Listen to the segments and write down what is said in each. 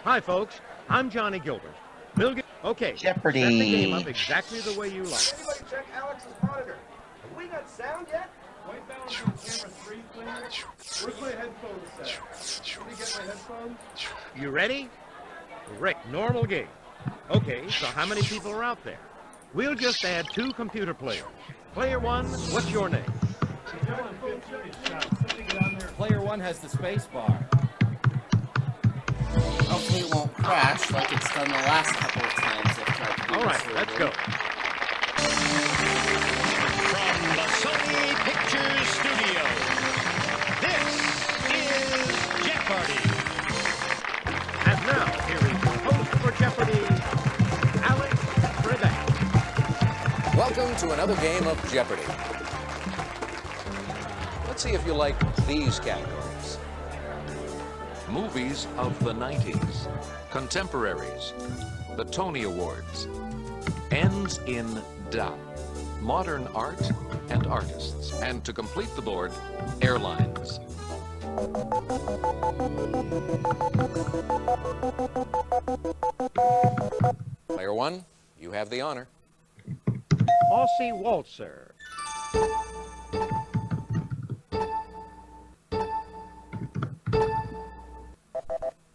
Hi, folks. I'm Johnny Gilbert. Okay, Jeopardy. set the game up exactly the way you like. Anybody check Alex's monitor? Have we got sound yet? White balance on camera 3, please. Where's my headphones set? Let me get my headphones. You ready? Rick, normal game. Okay, so how many people are out there? We'll just add 2 computer players. Player 1, what's your name? Player 1 has the space bar. Hopefully it won't crash like it's done the last couple of times I've tried to do All right, this let's server. go. From the Sony Pictures Studio, this is Jeopardy! And now, here is your host for Jeopardy, Alex Trebek. Welcome to another game of Jeopardy! Let's see if you like these categories. Movies of the 90s, contemporaries, the Tony Awards, ends in da, modern art and artists, and to complete the board, airlines. Player 1, you have the honor. Aussie Waltzer.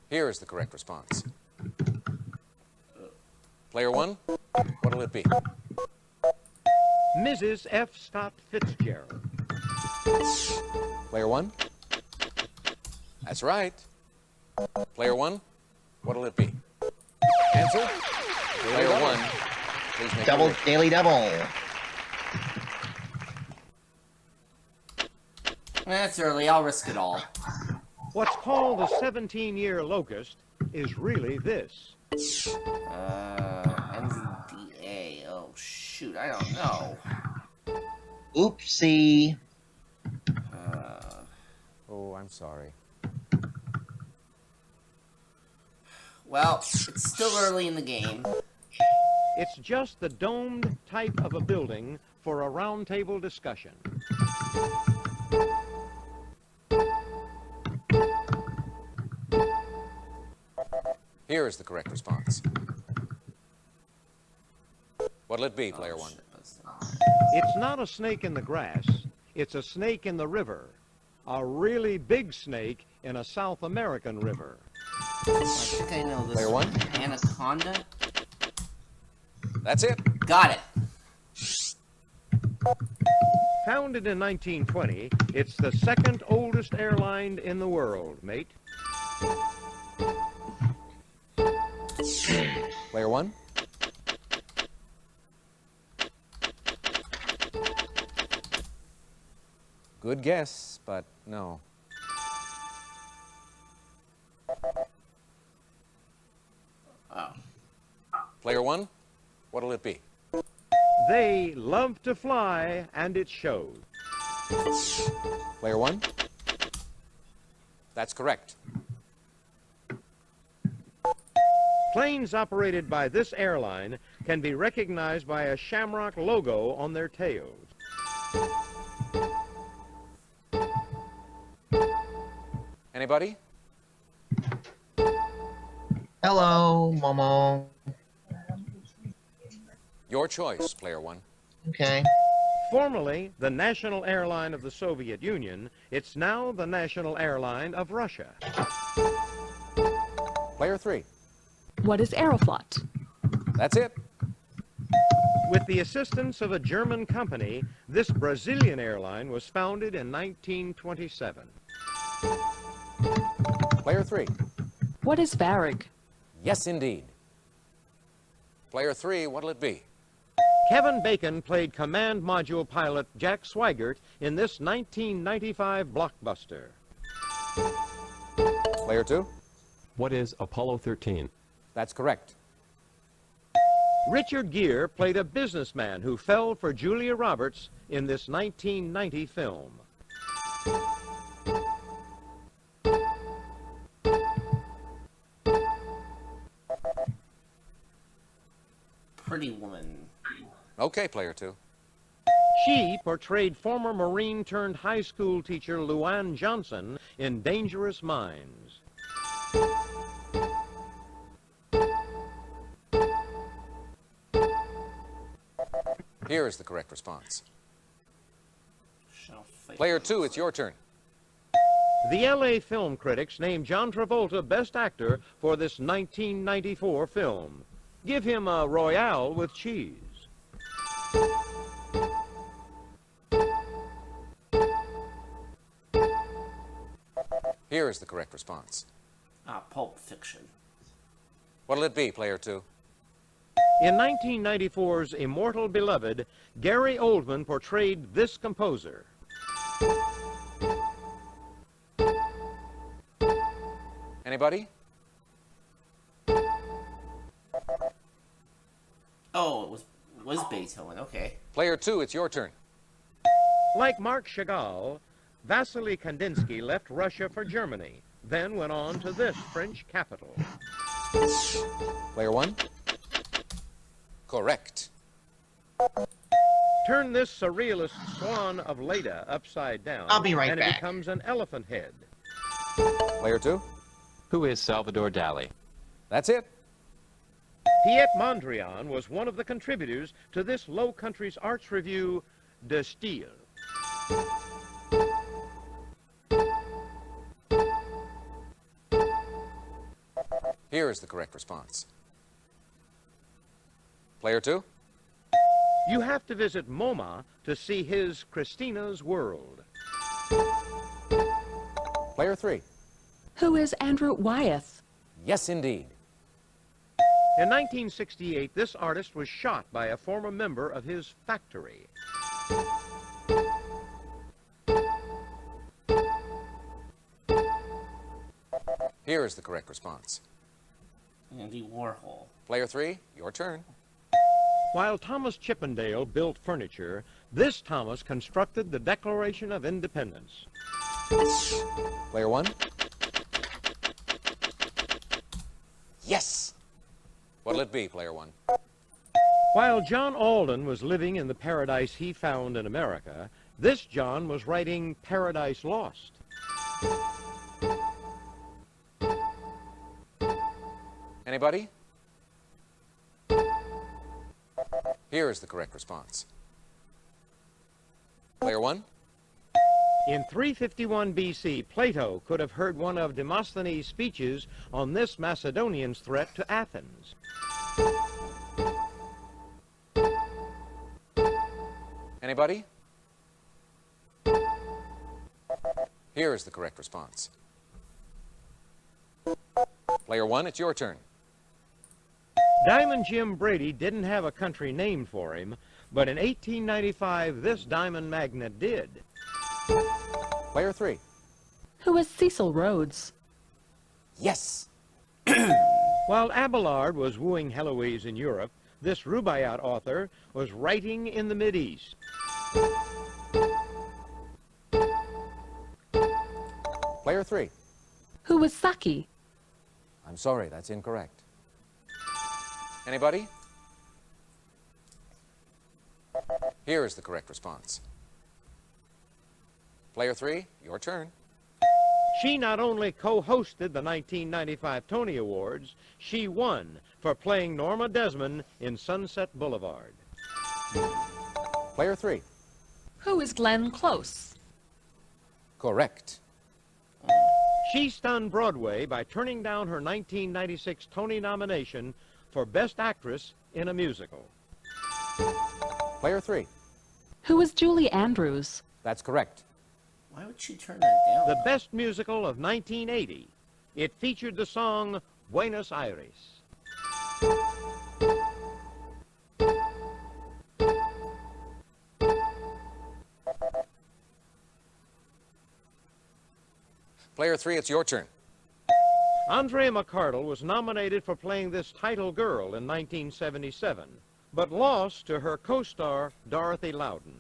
Here is the correct response. Player 1, what'll it be? Mrs. F. Scott Fitzgerald. Player 1? That's right. Player 1, what'll it be? Answer? Player 1, please make Double, your wish. daily double. That's early, I'll risk it all. What's called the 17-year locust is really this. NZDA. Oh, shoot, I don't know. Oopsie. Oh, I'm sorry. Well, it's still early in the game. It's just the domed type of a building for a roundtable discussion. Here is the correct response. What'll it be, Player 1? It's not a snake in the grass. It's a snake in the river. A really big snake in a South American river. I think I know this. Player 1? Anaconda? That's it. Got it. Founded in 1920, it's the second oldest airline in the world, mate. Player 1? Good guess, but no. Oh. Player 1, what'll it be? They love to fly, and it shows. Player 1? That's correct. Planes operated by this airline can be recognized by a shamrock logo on their tails. Anybody? Hello, Momo. Your choice, Player 1. Okay. Formerly the national airline of the Soviet Union, it's now the national airline of Russia. Player 3. What is Aeroflot? That's it. With the assistance of a German company, this Brazilian airline was founded in 1927. Player 3. What is Varig? Yes, indeed. Player 3, what'll it be? Kevin Bacon played command module pilot Jack Swigert in this 1995 blockbuster. Player 2. What is Apollo 13? That's correct. Richard Gere played a businessman who fell for Julia Roberts in this 1990 film. Pretty Woman. Okay, Player 2. She portrayed former Marine turned high school teacher Luann Johnson in Dangerous Minds. Here is the correct response. Shelf fight. Player 2, it's your turn. The LA film critics named John Travolta Best Actor for this 1994 film. Give him a Royale with cheese. Here is the correct response. Pulp Fiction. What'll it be, Player 2? In 1994's Immortal Beloved, Gary Oldman portrayed this composer. Anybody? Oh, it was Beethoven. Okay. Player 2, it's your turn. Like Marc Chagall, Vasily Kandinsky left Russia for Germany, then went on to this French capital. Player 1? Correct. Turn this surrealist swan of Leda upside down, I'll be right and back. it becomes an elephant head. Player 2? Who is Salvador Dali? That's it. Piet Mondrian was one of the contributors to this Low Countries arts review, De Stijl. Here is the correct response. Player 2? You have to visit MoMA to see his Christina's World. Player 3? Who is Andrew Wyeth? Yes, indeed. In 1968, this artist was shot by a former member of his factory. Here is the correct response. Andy Warhol. Player 3, your turn. While Thomas Chippendale built furniture, this Thomas constructed the Declaration of Independence. Player 1? Yes! What'll it be, Player 1? While John Alden was living in the paradise he found in America, this John was writing Paradise Lost. Anybody? Here is the correct response. Player 1? In 351 BC, Plato could have heard one of Demosthenes' speeches on this Macedonian's threat to Athens. Anybody? Here is the correct response. Player 1, it's your turn. Diamond Jim Brady didn't have a country named for him, but in 1895, this diamond magnate did. Player 3. Who is Cecil Rhodes? Yes! While Abelard was wooing Heloise in Europe, this Rubaiyat author was writing in the Mideast. Player 3. Who is Saki? I'm sorry, that's incorrect. Anybody? Here is the correct response. Player 3, your turn. She not only co-hosted the 1995 Tony Awards, she won for playing Norma Desmond in Sunset Boulevard. Player 3. Who is Glenn Close? Correct. She stunned Broadway by turning down her 1996 Tony nomination for Best Actress in a Musical. Player 3. Who is Julie Andrews? That's correct. Why would she turn that down? The best musical of 1980. It featured the song Buenos Aires. Player 3, it's your turn. Andrea McCardle was nominated for playing this title girl in 1977, but lost to her co-star Dorothy Loudon.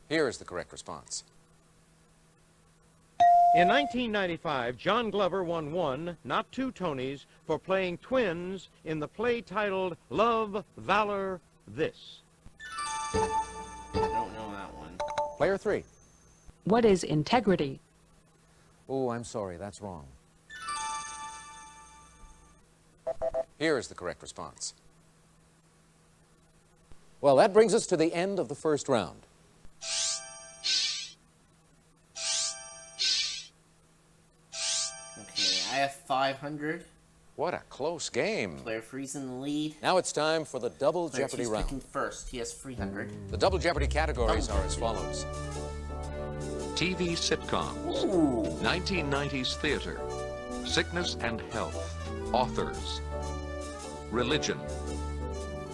Here is the correct response. In 1995, John Glover won 1, not 2 Tonys for playing twins in the play titled Love, Valor, This. I don't know that one. Player 3. What is integrity? Oh, I'm sorry, that's wrong. Here is the correct response. Well, that brings us to the end of the first round. Okay, I have 500. What a close game. Player 3's in the lead. Now it's time for the Double Player Jeopardy 2's round. picking first. He has 300. The Double Jeopardy categories are as follows. TV sitcoms, Ooh. 1990s theater, sickness and health, authors, religion,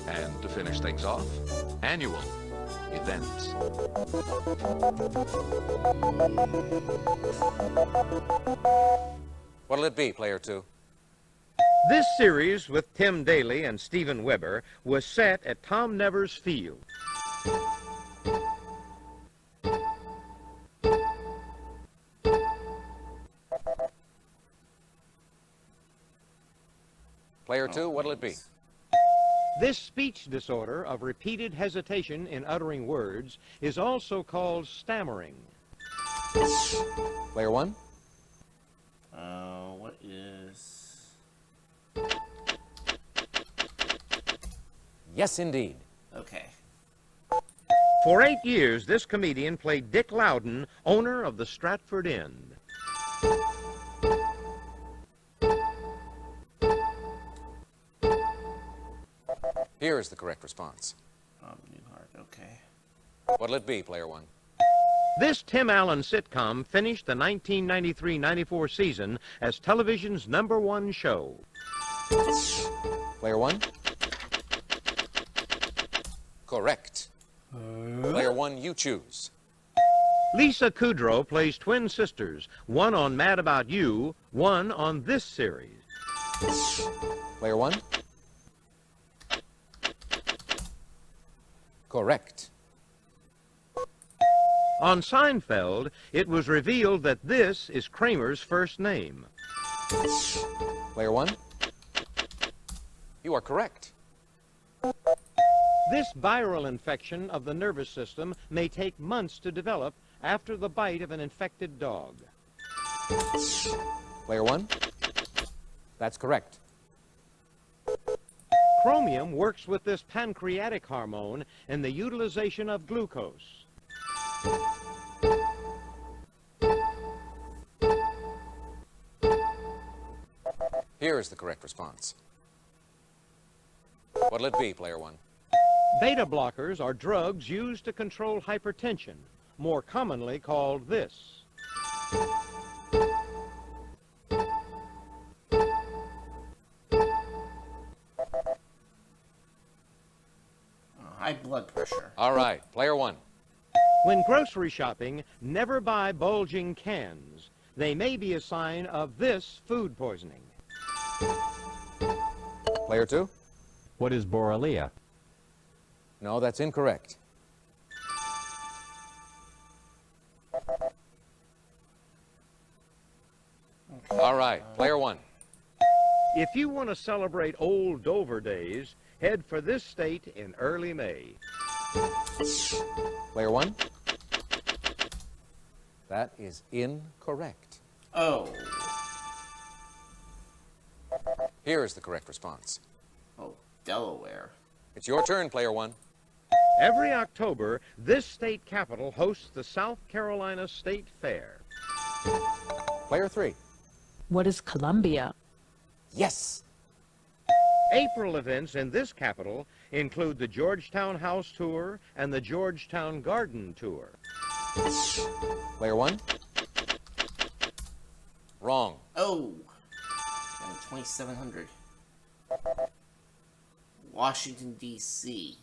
and to finish things off, annual events. What'll it be, Player 2? This series with Tim Daly and Stephen Weber was set at Tom Nevers Field. Player 2, what'll it be? This speech disorder of repeated hesitation in uttering words is also called stammering. Player 1? What is... Yes, indeed. Okay. For 8 years, this comedian played Dick Loudon, owner of the Stratford Inn. Here is the correct response. Newhart, okay. What'll it be, Player 1? This Tim Allen sitcom finished the 1993-94 season as television's #1 show. Player 1? Correct. Player 1, you choose. Lisa Kudrow plays twin sisters, one on Mad About You, one on this series. Player 1? Correct. On Seinfeld, it was revealed that this is Kramer's first name. Player 1? You are correct. This viral infection of the nervous system may take months to develop after the bite of an infected dog. Player 1? That's correct. Chromium works with this pancreatic hormone in the utilization of glucose. Here is the correct response. What'll it be, Player 1? Beta blockers are drugs used to control hypertension, more commonly called this. High blood pressure. All right, Player 1. When grocery shopping, never buy bulging cans. They may be a sign of this food poisoning. Player 2? What is Borrelia? No, that's incorrect. All right, Player 1. If you want to celebrate old Dover days, head for this state in early May. Player 1? That is incorrect. Oh. Here is the correct response. Oh, Delaware. It's your turn, Player 1. Every October, this state capital hosts the South Carolina State Fair. Player 3. What is Columbia? Yes. April events in this capital include the Georgetown House Tour and the Georgetown Garden Tour. Player 1? Wrong. Oh. 2,700. Washington, D.C.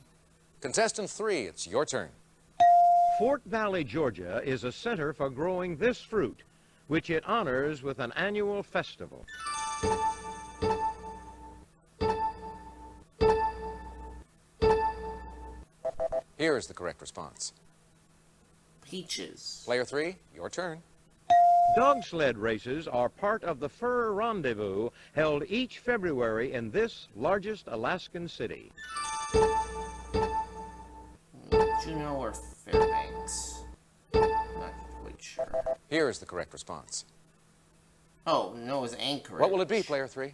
Contestant 3, it's your turn. Fort Valley, Georgia is a center for growing this fruit, which it honors with an annual festival. Here is the correct response. Peaches. Player 3, your turn. Dog sled races are part of the Fur Rendezvous held each February in this largest Alaskan city. Juneau or Fairbanks? Not quite sure. Here is the correct response. Oh, no, it's Anchorage. What will it be, player 3?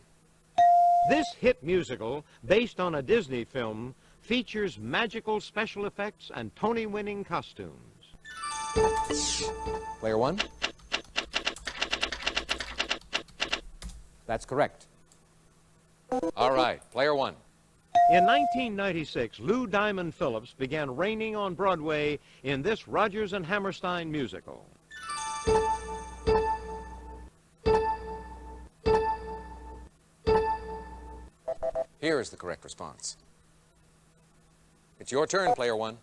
This hit musical, based on a Disney film, features magical special effects and Tony-winning costumes. Player 1? That's correct. All right, player 1. In 1996, Lou Diamond Phillips began reigning on Broadway in this Rodgers and Hammerstein musical. Here is the correct response. It's your turn, player 1.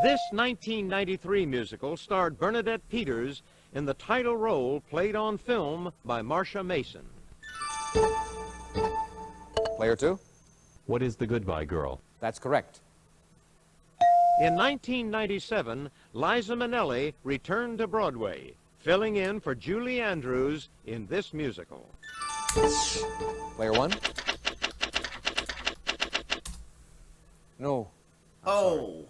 This 1993 musical starred Bernadette Peters in the title role played on film by Marsha Mason. Player 2? What is The Goodbye Girl? That's correct. In 1997, Liza Minnelli returned to Broadway, filling in for Julie Andrews in this musical. Player 1? No. Oh.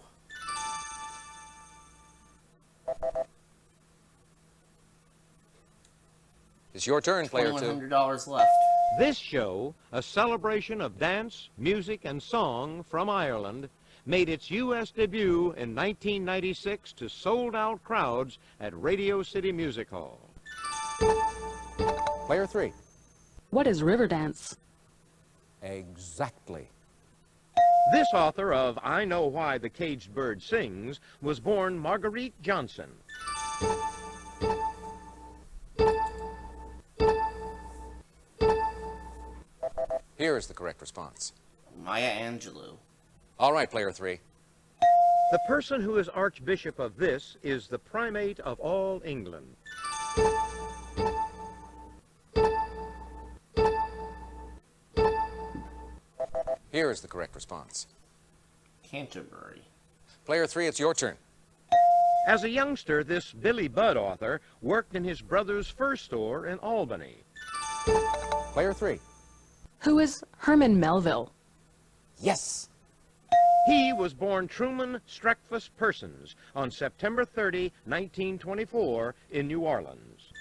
It's your turn, player 2. $2,100 left. This show, a celebration of dance, music, and song from Ireland, made its U.S. debut in 1996 to sold-out crowds at Radio City Music Hall. Player 3. What is Riverdance? Exactly. This author of I Know Why the Caged Bird Sings was born Marguerite Johnson. Here is the correct response. Maya Angelou. All right, player 3. The person who is Archbishop of this is the primate of all England. Here is the correct response. Canterbury. Player 3, it's your turn. As a youngster, this Billy Budd author worked in his brother's fur store in Albany. Player 3. Who is Herman Melville? Yes. He was born Truman Streckfus Persons on September 30, 1924, in New Orleans.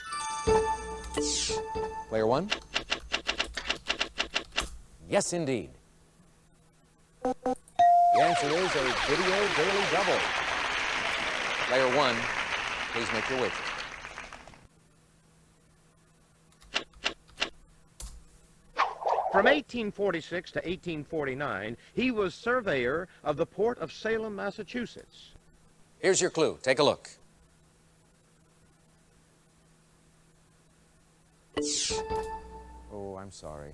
Player 1. Yes, indeed. The answer is a video daily double. Player 1, please make your wager. From 1846 to 1849, he was surveyor of the port of Salem, Massachusetts. Here's your clue. Take a look. Oh, I'm sorry.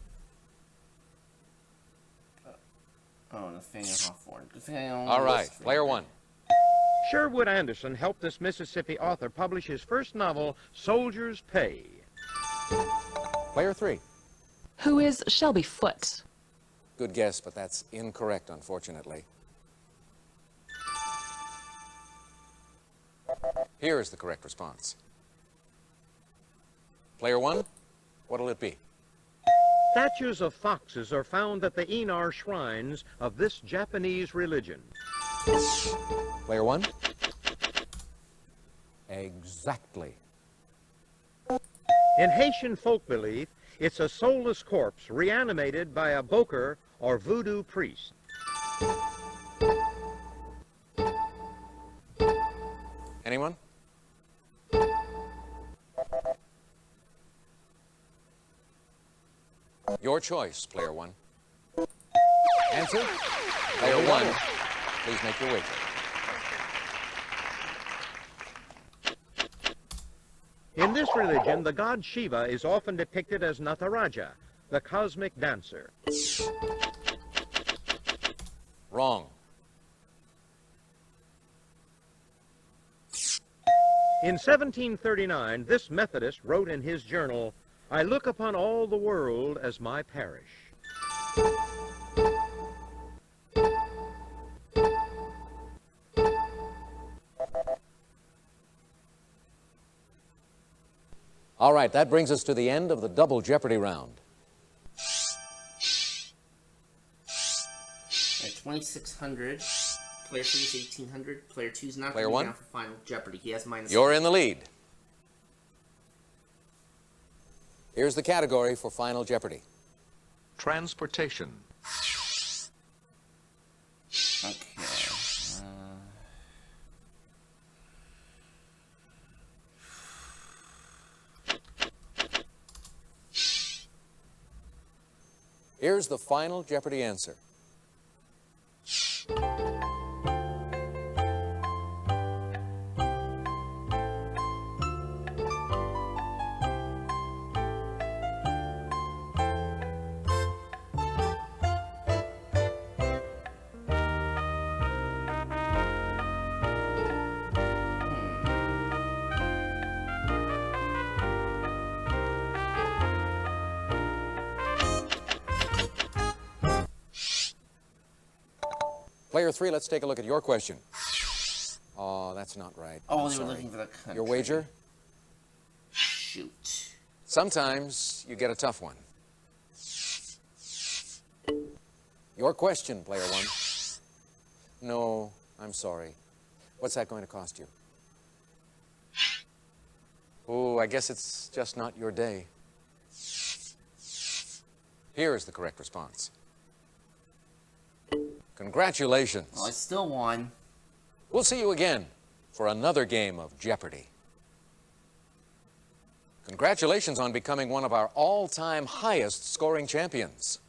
Oh, Nathaniel Hawthorne. Nathaniel All right, player 1. Sherwood Anderson helped this Mississippi author publish his first novel, Soldier's Pay. Player 3. Who is Shelby Foote? Good guess, but that's incorrect, unfortunately. Here is the correct response. Player 1, what'll it be? Statues of foxes are found at the Inar shrines of this Japanese religion. Player 1. Exactly. In Haitian folk belief, it's a soulless corpse reanimated by a boker or voodoo priest. Anyone? Your choice, player 1. Answer? Player 1, please make your wager. In this religion, the god Shiva is often depicted as Nataraja, the cosmic dancer. Wrong. In 1739, this Methodist wrote in his journal, "I look upon all the world as my parish." All right, that brings us to the end of the double Jeopardy round. At 2,600. Player 3 is 1,800. Player 2 is not Player going to be 1? down for Final Jeopardy. He has minus. You're in the lead. Here's the category for Final Jeopardy. Transportation. Okay. Here's the Final Jeopardy answer. Player 3, let's take a look at your question. Oh, that's not right. Oh, I'm they were sorry. looking for the country. Your wager? Shoot. Sometimes you get a tough one. Your question, Player 1. No, I'm sorry. What's that going to cost you? Oh, I guess it's just not your day. Here is the correct response. Congratulations. Well, I still won. We'll see you again for another game of Jeopardy. Congratulations on becoming one of our all-time highest scoring champions.